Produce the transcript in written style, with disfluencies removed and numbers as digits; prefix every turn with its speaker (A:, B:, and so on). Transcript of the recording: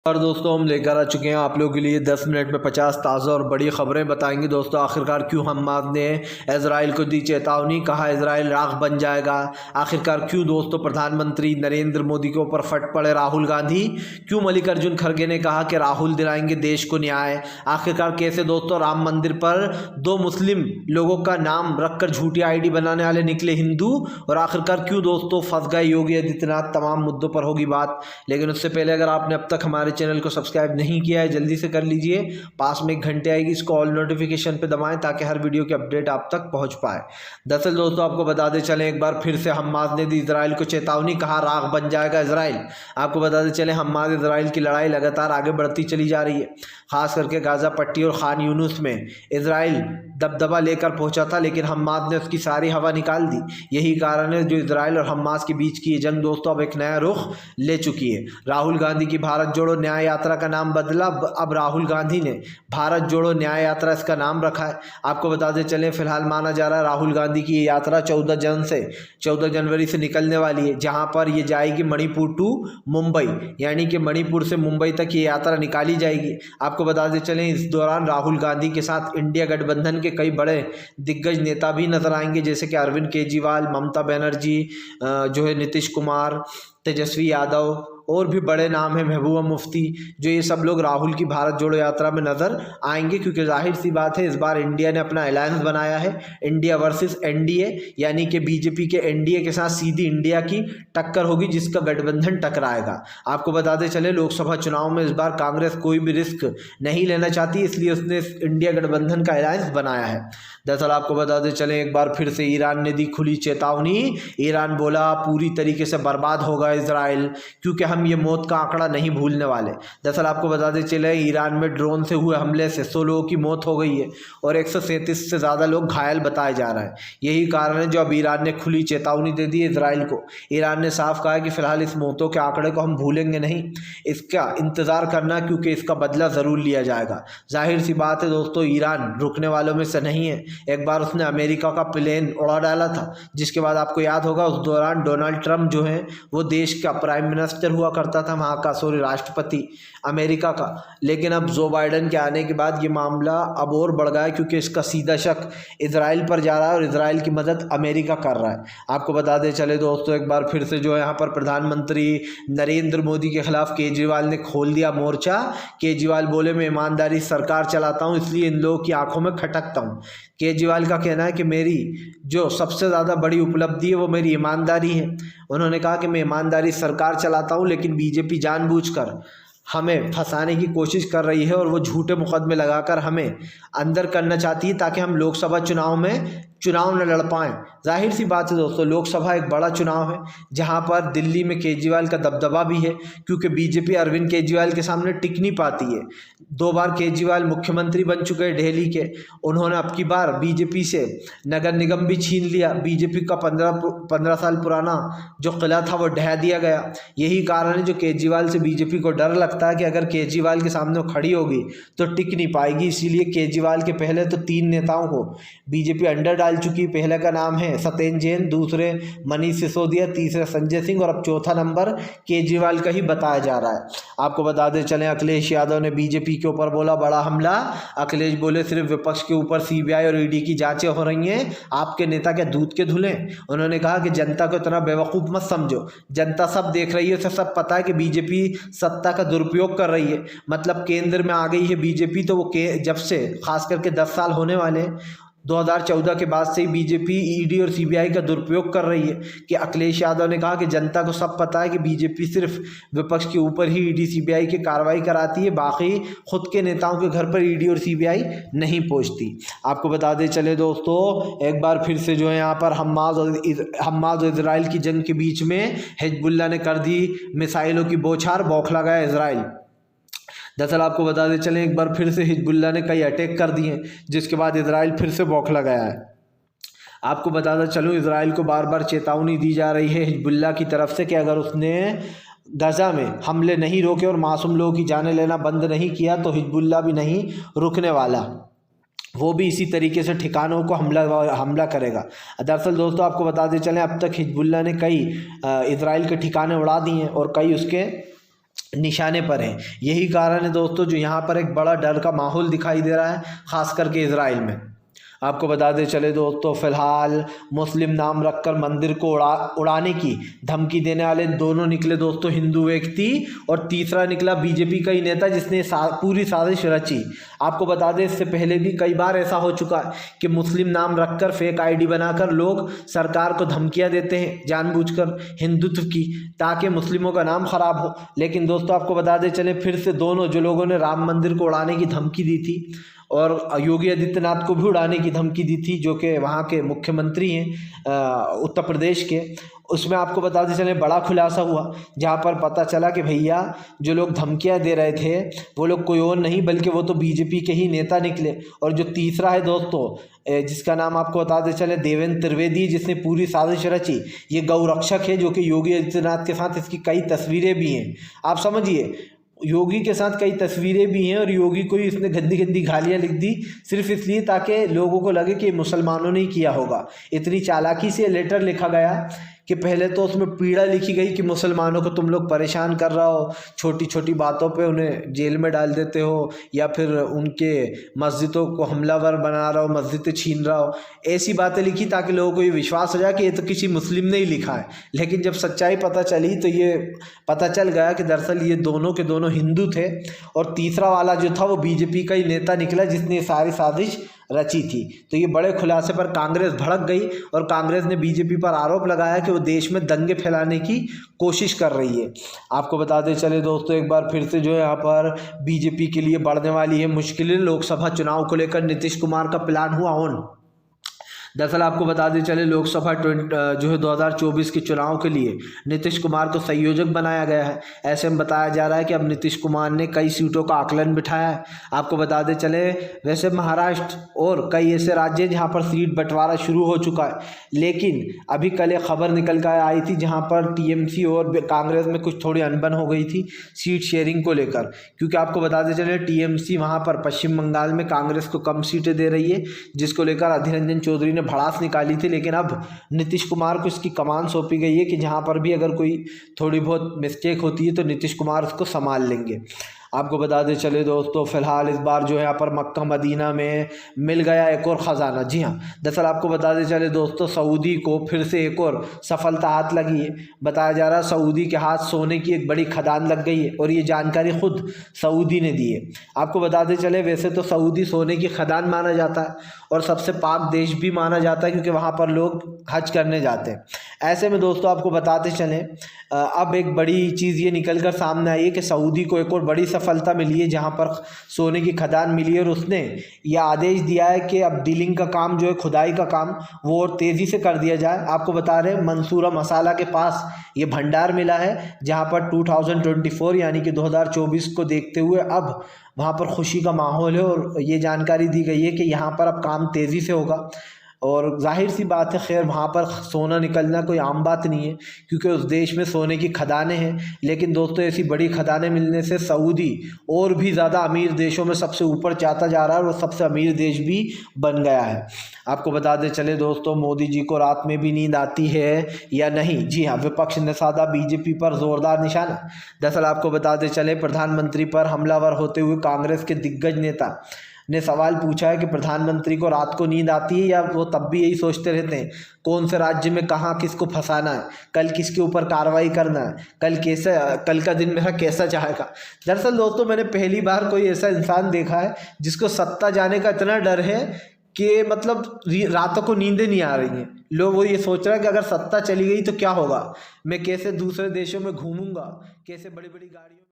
A: और दोस्तों हम लेकर आ चुके हैं आप लोगों के लिए 10 मिनट में 50 ताज़ा और बड़ी खबरें बताएंगे। दोस्तों आखिरकार क्यों हमास ने इजराइल को दी चेतावनी, कहा इजराइल राख बन जाएगा। आखिरकार क्यों दोस्तों प्रधानमंत्री नरेंद्र मोदी के ऊपर फट पड़े राहुल गांधी, क्यों मल्लिकार्जुन खड़गे ने कहा कि राहुल दिलाएंगे देश को न्याय। आखिरकार कैसे दोस्तों राम मंदिर पर 2 मुस्लिम लोगों का नाम रखकर झूठी आईडी बनाने वाले निकले हिंदू, और आखिरकार क्यों दोस्तों फंस गए योगी आदित्यनाथ। तमाम मुद्दों पर होगी बात, लेकिन उससे पहले अगर आपने अब तक हमारे चैनल को सब्सक्राइब नहीं किया है जल्दी से कर लीजिए। पास में एक घंटे आएगी, इसको ऑल नोटिफिकेशन पे दबाएं ताकि हर वीडियो की अपडेट आप तक पहुंच पाए। दरअसल दोस्तों आपको बताते चलें, एक बार फिर से हमास ने दी इजराइल को चेतावनी, कहा राख बन जाएगा इजराइल। आपको बताते चलें हमास इजराइल की लड़ाई लगातार आगे बढ़ती चली जा रही है। खास करके गाजा पट्टी और खान यूनुस में इजराइल दबदबा लेकर पहुंचा था, लेकिन हमास ने उसकी सारी हवा निकाल दी। यही कारण है जो इजराइल और हमास के बीच की ये जंग दोस्तों अब एक नया रुख ले चुकी है। राहुल गांधी की भारत जोड़ो न्याय यात्रा का नाम बदला, अब राहुल गांधी ने भारत जोड़ो न्याय यात्रा इसका नाम रखा है। आपको बताते चलें फिलहाल माना जा रहा है राहुल गांधी की ये यात्रा 14 जनवरी से निकलने वाली है, जहां पर ये जाएगी मणिपुर टू मुंबई, यानी कि मणिपुर से मुंबई तक ये यात्रा निकाली जाएगी। आपको बताते चलें इस दौरान राहुल गांधी के साथ इंडिया गठबंधन के कई बड़े दिग्गज नेता भी नजर आएंगे, जैसे कि अरविंद केजरीवाल, ममता बनर्जी, जो है नीतीश कुमार, तेजस्वी यादव, और भी बड़े नाम हैं, महबूबा मुफ्ती, जो ये सब लोग राहुल की भारत जोड़ो यात्रा में नजर आएंगे। क्योंकि जाहिर सी बात है इस बार इंडिया ने अपना अलायंस बनाया है, इंडिया वर्सेस एनडीए, यानी कि बीजेपी के एनडीए के साथ सीधी इंडिया की टक्कर होगी, जिसका गठबंधन टकराएगा। आपको बताते चले लोकसभा चुनाव में इस बार कांग्रेस कोई भी रिस्क नहीं लेना चाहती, इसलिए उसने इंडिया गठबंधन का अलायंस बनाया है। दरअसल आपको बताते चले एक बार फिर से ईरान ने दी खुली चेतावनी। ईरान बोला पूरी तरीके से बर्बाद होगा इजराइल, क्योंकि हम ये मौत का आंकड़ा नहीं भूलने वाले। दरअसल आपको बताते चले ईरान में ड्रोन से हुए हमले से 100 लोगों की मौत हो गई है और 137 से ज़्यादा लोग घायल बताए जा रहे हैं। यही कारण है जो अब ईरान ने खुली चेतावनी दे दी इजराइल को। ईरान ने साफ कहा है कि फिलहाल इस मौतों के आंकड़े को हम भूलेंगे नहीं, इसका इंतज़ार करना, क्योंकि इसका बदला ज़रूर लिया जाएगा। जाहिर सी बात है दोस्तों ईरान रुकने वालों में से नहीं है। एक बार उसने अमेरिका का प्लेन उड़ा डाला था, जिसके बाद आपको याद होगा उस दौरान डोनाल्ड ट्रंप जो है वो देश का प्राइम मिनिस्टर हुआ करता था, वहाँ का राष्ट्रपति अमेरिका का। लेकिन अब जो बाइडन के आने के बाद ये मामला अब और बढ़ गया है, क्योंकि इसका सीधा शक इजराइल पर जा रहा है और इजराइल की मदद अमेरिका कर रहा है। आपको बताते चले दोस्तों एक बार फिर से जो है यहाँ पर प्रधानमंत्री नरेंद्र मोदी के खिलाफ केजरीवाल ने खोल दिया मोर्चा। केजरीवाल बोले मैं ईमानदारी सरकार चलाता हूँ, इसलिए इन लोगों की आंखों में खटकता हूँ। केजरीवाल का कहना है कि मेरी जो सबसे ज़्यादा बड़ी उपलब्धि है वो मेरी ईमानदारी है। उन्होंने कहा कि मैं ईमानदारी सरकार चलाता हूँ, लेकिन बीजेपी जानबूझकर हमें फंसाने की कोशिश कर रही है और वो झूठे मुकदमे लगाकर हमें अंदर करना चाहती है ताकि हम लोकसभा चुनाव में चुनाव न लड़ पाएँ। जाहिर सी बात है दोस्तों लोकसभा एक बड़ा चुनाव है, जहां पर दिल्ली में केजरीवाल का दबदबा भी है, क्योंकि बीजेपी अरविंद केजरीवाल के सामने टिक नहीं पाती है। 2 बार केजरीवाल मुख्यमंत्री बन चुके हैं दिल्ली के। उन्होंने अब की बार बीजेपी से नगर निगम भी छीन लिया। बीजेपी का 15 साल पुराना जो किला था वो ढहा दिया गया। यही कारण है जो केजरीवाल से बीजेपी को डर लगता है कि अगर केजरीवाल के सामने वो खड़ी होगी तो टिक नहीं पाएगी। इसीलिए केजरीवाल के पहले तो 3 नेताओं को बीजेपी अंडर डाल चुकी। पहले का नाम है सत्येंद्र जैन, दूसरे मनीष सिसोदिया, तीसरे संजय सिंह, और अब चौथा नंबर केजरीवाल का ही बताया जा रहा है। आपको बताते चलें अखिलेश यादव ने बीजेपी के ऊपर बोला बड़ा हमला। अखिलेश बोले सिर्फ विपक्ष के ऊपर सीबीआई और ईडी की जांचें हो रही हैं, आपके नेता क्या दूध के धुले। उन्होंने कहा कि जनता को इतना बेवकूफ़ मत समझो, जनता सब देख रही है, उसे सब पता है कि बीजेपी सत्ता का दुरुपयोग कर रही है। मतलब केंद्र में आ गई है बीजेपी, तो वो जब से खास करके 10 साल होने वाले 2014 के बाद से ही बीजेपी ईडी और सीबीआई का दुरुपयोग कर रही है। कि अखिलेश यादव ने कहा कि जनता को सब पता है कि बीजेपी सिर्फ विपक्ष के ऊपर ही ईडी सीबीआई की कार्रवाई कराती है, बाकी खुद के नेताओं के घर पर ईडी और सीबीआई नहीं पहुंचती। आपको बता दें चले दोस्तों एक बार फिर से जो है यहाँ पर हमास और इजराइल की जंग के बीच में हिजबुल्लाह ने कर दी मिसाइलों की बौछार, बौखला गया इजराइल। दरअसल आपको बताते चलें एक बार फिर से हिजबुल्लाह ने कई अटैक कर दिए, जिसके बाद इजराइल फिर से बौखला गया है। आपको बताता चलूँ इजराइल को बार बार चेतावनी दी जा रही है हिजबुल्लाह की तरफ से कि अगर उसने गाज़ा में हमले नहीं रोके और मासूम लोगों की जानें लेना बंद नहीं किया तो हिजबुल्लाह भी नहीं रुकने वाला, वो भी इसी तरीके से ठिकानों को हमला करेगा। दरअसल दोस्तों आपको बताते चलें अब तक हिजबुल्लाह ने कई इजराइल के ठिकाने उड़ा दिए हैं और कई उसके निशाने पर हैं। यही कारण है दोस्तों जो यहाँ पर एक बड़ा डर का माहौल दिखाई दे रहा है, ख़ास करके इजराइल में। आपको बताते चले दोस्तों, फ़िलहाल मुस्लिम नाम रखकर मंदिर को उड़ाने की धमकी देने वाले दोनों निकले दोस्तों हिंदू व्यक्ति, और तीसरा निकला बीजेपी का ही नेता जिसने पूरी साजिश रची। आपको बता दें, इससे पहले भी कई बार ऐसा हो चुका है कि मुस्लिम नाम रखकर फेक आईडी बनाकर लोग सरकार को धमकियां देते हैं जानबूझकर हिंदुत्व की, ताकि मुस्लिमों का नाम खराब हो। लेकिन दोस्तों आपको बताते चले, फिर से दोनों जो लोगों ने राम मंदिर को उड़ाने की धमकी दी थी और योगी आदित्यनाथ को भी उड़ाने की धमकी दी थी, जो कि वहाँ के मुख्यमंत्री हैं उत्तर प्रदेश के, उसमें आपको बताते चले बड़ा खुलासा हुआ, जहाँ पर पता चला कि भैया जो लोग धमकियाँ दे रहे थे वो लोग कोई और नहीं बल्कि वो तो बीजेपी के ही नेता निकले। और जो तीसरा है दोस्तों, जिसका नाम आपको बताते चले देवेंद्र त्रिवेदी, जिसने पूरी साजिश रची, ये गौरक्षक है, जो कि योगी आदित्यनाथ के साथ इसकी कई तस्वीरें भी हैं। आप समझिए, योगी के साथ कई तस्वीरें भी हैं और योगी को ही इसने गंदी गंदी गालियाँ लिख दी सिर्फ इसलिए ताकि लोगों को लगे कि मुसलमानों ने ही किया होगा। इतनी चालाकी से लेटर लिखा गया कि पहले तो उसमें पीड़ा लिखी गई कि मुसलमानों को तुम लोग परेशान कर रहा हो, छोटी छोटी बातों पे उन्हें जेल में डाल देते हो, या फिर उनके मस्जिदों को हमलावर बना रहा हो, मस्जिदें छीन रहा हो, ऐसी बातें लिखी ताकि लोगों को ये विश्वास हो जाए कि ये तो किसी मुस्लिम ने ही लिखा है। लेकिन जब सच्चाई पता चली तो ये पता चल गया कि दरअसल ये दोनों के दोनों हिंदू थे, और तीसरा वाला जो था वो बीजेपी का ही नेता निकला जिसने ये सारी साजिश रची थी। तो ये बड़े खुलासे पर कांग्रेस भड़क गई और कांग्रेस ने बीजेपी पर आरोप लगाया कि वो देश में दंगे फैलाने की कोशिश कर रही है। आपको बताते चले दोस्तों, एक बार फिर से जो है यहाँ पर बीजेपी के लिए बढ़ने वाली है मुश्किलें। लोकसभा चुनाव को लेकर नीतीश कुमार का प्लान हुआ ऑन। दरअसल आपको बताते चले, लोकसभा जो है 2024 के चुनाव के लिए नीतीश कुमार को संयोजक बनाया गया है। ऐसे में बताया जा रहा है कि अब नीतीश कुमार ने कई सीटों का आकलन बिठाया है। आपको बताते चले, वैसे महाराष्ट्र और कई ऐसे राज्य जहां पर सीट बंटवारा शुरू हो चुका है, लेकिन अभी कल एक खबर निकल कर आई थी जहां पर टीएमसी और कांग्रेस में कुछ थोड़ी अनबन हो गई थी सीट शेयरिंग को लेकर। क्योंकि आपको बताते चले, टीएमसी वहाँ पर पश्चिम बंगाल में कांग्रेस को कम सीटें दे रही है, जिसको लेकर अधीर रंजन चौधरी भड़ास निकाली थी। लेकिन अब नीतीश कुमार को इसकी कमान सौंपी गई है कि जहां पर भी अगर कोई थोड़ी बहुत मिस्टेक होती है तो नीतीश कुमार उसको संभाल लेंगे। आपको बताते चले दोस्तों, फिलहाल इस बार जो है यहाँ पर मक्का मदीना में मिल गया एक और ख़जाना। जी हाँ, दरअसल आपको बताते चले दोस्तों, सऊदी को फिर से एक और सफलता हाथ लगी है। बताया जा रहा है सऊदी के हाथ सोने की एक बड़ी खदान लग गई है, और ये जानकारी खुद सऊदी ने दी है। आपको बताते चले, वैसे तो सऊदी सोने की खदान माना जाता है और सबसे पाक देश भी माना जाता है, क्योंकि वहाँ पर लोग हज करने जाते हैं। ऐसे में दोस्तों आपको बताते चलें, अब एक बड़ी चीज़ ये निकल कर सामने आई है कि सऊदी को एक और बड़ी सफलता मिली है जहां पर सोने की खदान मिली है, और उसने यह आदेश दिया है कि अब डीलिंग का काम जो है, खुदाई का काम, वो और तेज़ी से कर दिया जाए। आपको बता रहे हैं, मंसूरा मसाला के पास ये भंडार मिला है जहां पर 2024 यानी कि 2024 को देखते हुए अब वहां पर खुशी का माहौल है, और ये जानकारी दी गई है कि यहाँ पर अब काम तेज़ी से होगा। और जाहिर सी बात है, खैर वहाँ पर सोना निकलना कोई आम बात नहीं है, क्योंकि उस देश में सोने की खदानें हैं। लेकिन दोस्तों, ऐसी बड़ी खदानें मिलने से सऊदी और भी ज़्यादा अमीर देशों में सबसे ऊपर जाता जा रहा है, और सबसे अमीर देश भी बन गया है। आपको बताते चले दोस्तों, मोदी जी को रात में भी नींद आती है या नहीं? जी हाँ, विपक्ष ने साधा बीजेपी पर जोरदार निशाना। दरअसल आपको बताते चले, प्रधानमंत्री पर हमलावर होते हुए कांग्रेस के दिग्गज नेता ने सवाल पूछा है कि प्रधानमंत्री को रात को नींद आती है या वो तब भी यही सोचते रहते हैं कौन से राज्य में कहाँ किसको फंसाना है, कल किसके ऊपर कार्रवाई करना है, कल का दिन मेरा कैसा जाएगा। दरअसल दोस्तों, मैंने पहली बार कोई ऐसा इंसान देखा है जिसको सत्ता जाने का इतना डर है कि मतलब रातों को नींदें नहीं आ रही हैं। लोग वो ये सोच रहा है कि अगर सत्ता चली गई तो क्या होगा, मैं कैसे दूसरे देशों में घूमूंगा, कैसे बड़ी बड़ी गाड़ियों